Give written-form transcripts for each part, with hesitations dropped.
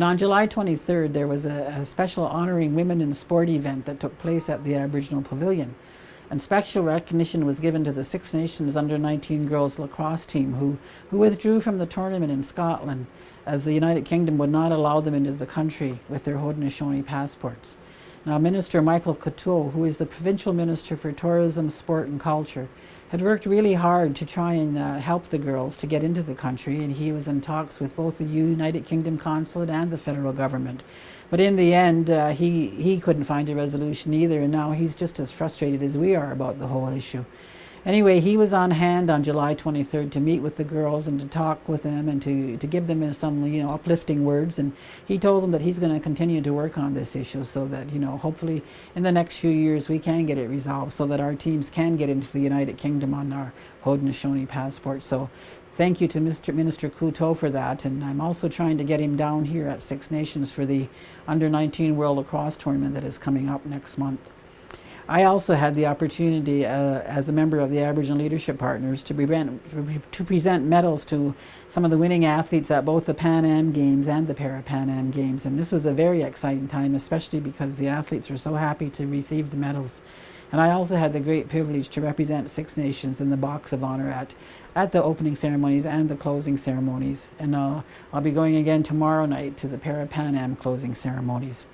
And on July 23rd, there was a special honoring women in sport event that took place at the Aboriginal Pavilion. And special recognition was given to the Six Nations under-19 girls lacrosse team who withdrew from the tournament in Scotland as the United Kingdom would not allow them into the country with their Haudenosaunee passports. Now, Minister Michael Coteau, who is the Provincial Minister for Tourism, Sport and Culture, had worked really hard to try and help the girls to get into the country, and he was in talks with both the United Kingdom Consulate and the federal government. But in the end, he couldn't find a resolution either, and now he's just as frustrated as we are about the whole issue. Anyway, he was on hand on July 23rd to meet with the girls and to talk with them and to give them some uplifting words, and he told them that he's going to continue to work on this issue so that hopefully in the next few years we can get it resolved so that our teams can get into the United Kingdom on our Haudenosaunee passport. So thank you to Minister Coteau for that, and I'm also trying to get him down here at Six Nations for the Under-19 World Lacrosse Tournament that is coming up next month. I also had the opportunity as a member of the Aboriginal Leadership Partners to present medals to some of the winning athletes at both the Pan Am Games and the Para-Pan Am Games, and this was a very exciting time, especially because the athletes were so happy to receive the medals. And I also had the great privilege to represent Six Nations in the Box of Honor at the opening ceremonies and the closing ceremonies. And I'll be going again tomorrow night to the Para-Pan Am closing ceremonies.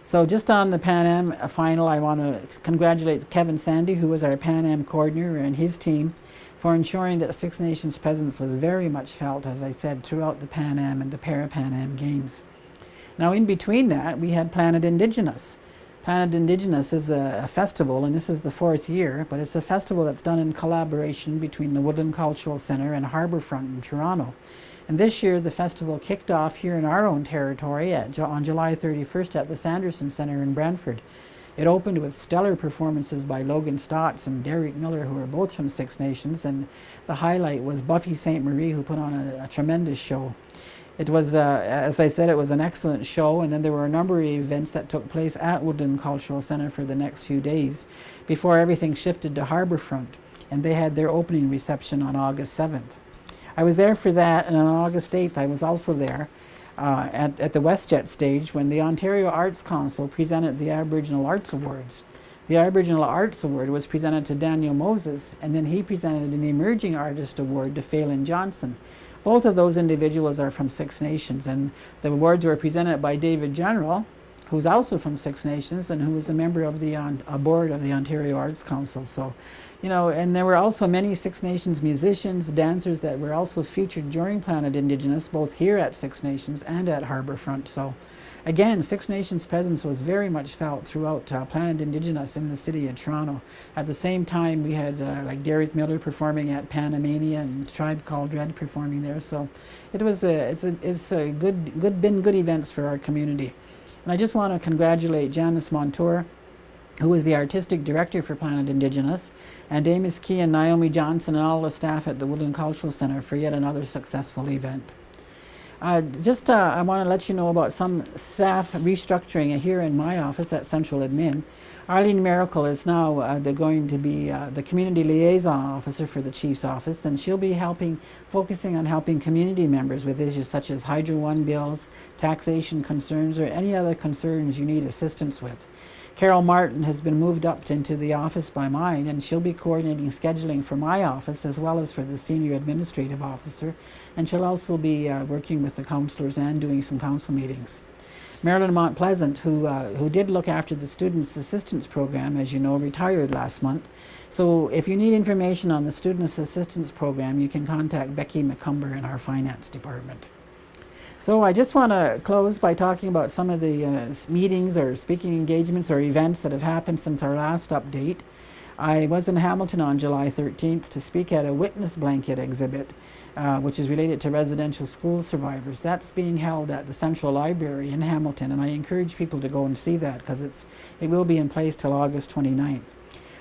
So just on the Pan Am final, I want to congratulate Kevin Sandy, who was our Pan Am coordinator, and his team for ensuring that Six Nations presence was very much felt, as I said, throughout the Pan Am and the Para-Pan Am Games. Now in between that, we had Planet Indigenous. Planet Indigenous is a festival, and this is the 4th year, but it's a festival that's done in collaboration between the Woodland Cultural Centre and Harbourfront in Toronto. And this year the festival kicked off here in our own territory on July 31st at the Sanderson Centre in Brantford. It opened with stellar performances by Logan Stotts and Derek Miller, who are both from Six Nations, and the highlight was Buffy St. Marie, who put on a tremendous show. It was, as I said, it was an excellent show, and then there were a number of events that took place at Woodland Cultural Centre for the next few days before everything shifted to Harbourfront, and they had their opening reception on August 7th. I was there for that, and on August 8th I was also there at the WestJet stage when the Ontario Arts Council presented the Aboriginal Arts Awards. The Aboriginal Arts Award was presented to Daniel Moses, and then he presented an Emerging Artist Award to Phelan Johnson. Both of those individuals are from Six Nations, and the awards were presented by David General, who's also from Six Nations and who is a member of the board of the Ontario Arts Council. So, and there were also many Six Nations musicians, dancers that were also featured during Planet Indigenous, both here at Six Nations and at Harbourfront. So, again, Six Nations' presence was very much felt throughout Planet Indigenous in the city of Toronto. At the same time, we had like Derek Miller performing at Panamania and Tribe Called Red performing there. So, it's been good events for our community. And I just want to congratulate Janice Montour, who is the artistic director for Planet Indigenous, and Amos Key and Naomi Johnson and all the staff at the Woodland Cultural Centre for yet another successful event. I want to let you know about some staff restructuring here in my office at Central Admin. Arlene Miracle is now going to be the Community Liaison Officer for the Chief's Office, and she'll be focusing on helping community members with issues such as Hydro One bills, taxation concerns, or any other concerns you need assistance with. Carol Martin has been moved up into the office by mine, and she'll be coordinating scheduling for my office as well as for the Senior Administrative Officer, and she'll also be working with the councillors and doing some council meetings. Marilyn Mont Pleasant, who did look after the Students Assistance Program, as you know, retired last month. So if you need information on the Students Assistance Program, you can contact Becky McCumber in our Finance Department. So I just want to close by talking about some of the meetings or speaking engagements or events that have happened since our last update. I was in Hamilton on July 13th to speak at a witness blanket exhibit, which is related to residential school survivors. That's being held at the Central Library in Hamilton, and I encourage people to go and see that because it will be in place till August 29th.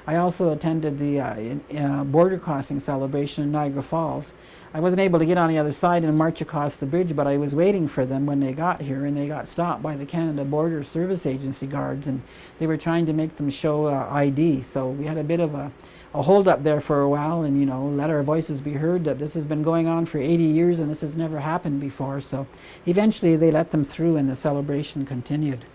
I also attended the border crossing celebration in Niagara Falls. I wasn't able to get on the other side and march across the bridge, but I was waiting for them when they got here, and they got stopped by the Canada Border Service Agency guards, and they were trying to make them show ID. So we had a bit of a hold up there for a while and, you know, let our voices be heard that this has been going on for 80 years and this has never happened before. So eventually they let them through and the celebration continued.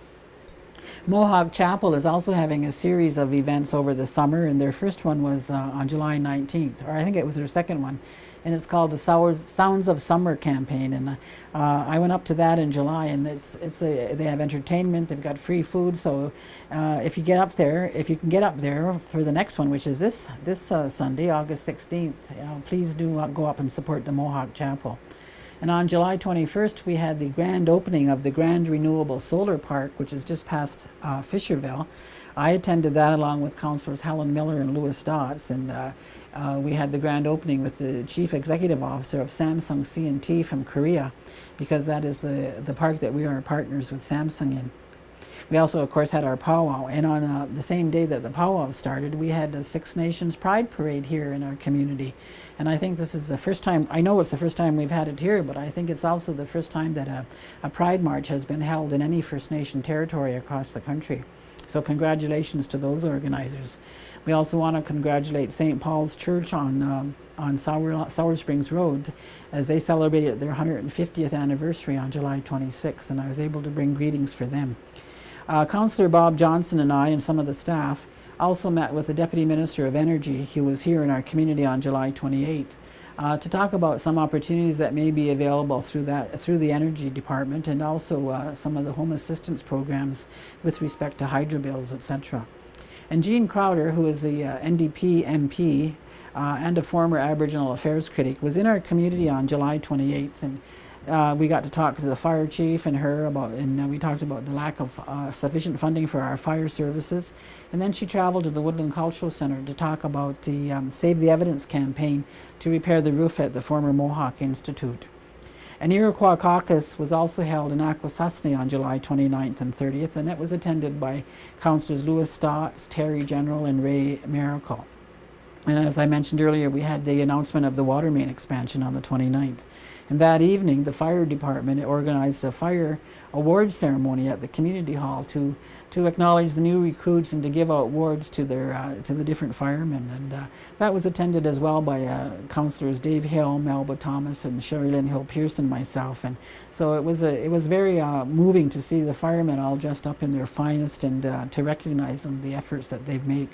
Mohawk Chapel is also having a series of events over the summer, and their first one was on July 19th, or I think it was their second one, and it's called the Sounds of Summer campaign. And I went up to that in July, and they have entertainment, they've got free food. So if you can get up there for the next one, which is this Sunday, August 16th, please do go up and support the Mohawk Chapel. And on July 21st, we had the grand opening of the Grand Renewable Solar Park, which is just past Fisherville. I attended that along with Councillors Helen Miller and Louis Dotz, and we had the grand opening with the Chief Executive Officer of Samsung C&T from Korea, because that is the park that we are partners with Samsung in. We also, of course, had our powwow, and on the same day that the powwow started, we had the Six Nations Pride Parade here in our community. And I think this is the first time, I know it's the first time we've had it here, but I think it's also the first time that a Pride March has been held in any First Nation territory across the country. So congratulations to those organizers. We also want to congratulate St. Paul's Church on Sour Springs Road, as they celebrated their 150th anniversary on July 26th, and I was able to bring greetings for them. Councillor Bob Johnson and I and some of the staff also met with the Deputy Minister of Energy, who was here in our community on July 28th, to talk about some opportunities that may be available through the Energy Department, and also some of the home assistance programs with respect to hydro bills, etc. And Jean Crowder, who is the NDP MP and a former Aboriginal Affairs critic, was in our community on July 28th, and we got to talk to the fire chief and her and we talked about the lack of sufficient funding for our fire services. And then she traveled to the Woodland Cultural Center to talk about the Save the Evidence campaign to repair the roof at the former Mohawk Institute. An Iroquois caucus was also held in Akwesasne on July 29th and 30th, and it was attended by Councillors Louis Stotts, Terry General, and Ray Miracle. And as I mentioned earlier, we had the announcement of the water main expansion on the 29th. And that evening, the fire department organized a fire awards ceremony at the community hall to acknowledge the new recruits and to give out awards to the different firemen. And that was attended as well by councillors Dave Hill, Melba Thomas, and Sherry Lynn Hill Pearson, myself. And so it was very moving to see the firemen all dressed up in their finest, and to recognize them, the efforts that they've made.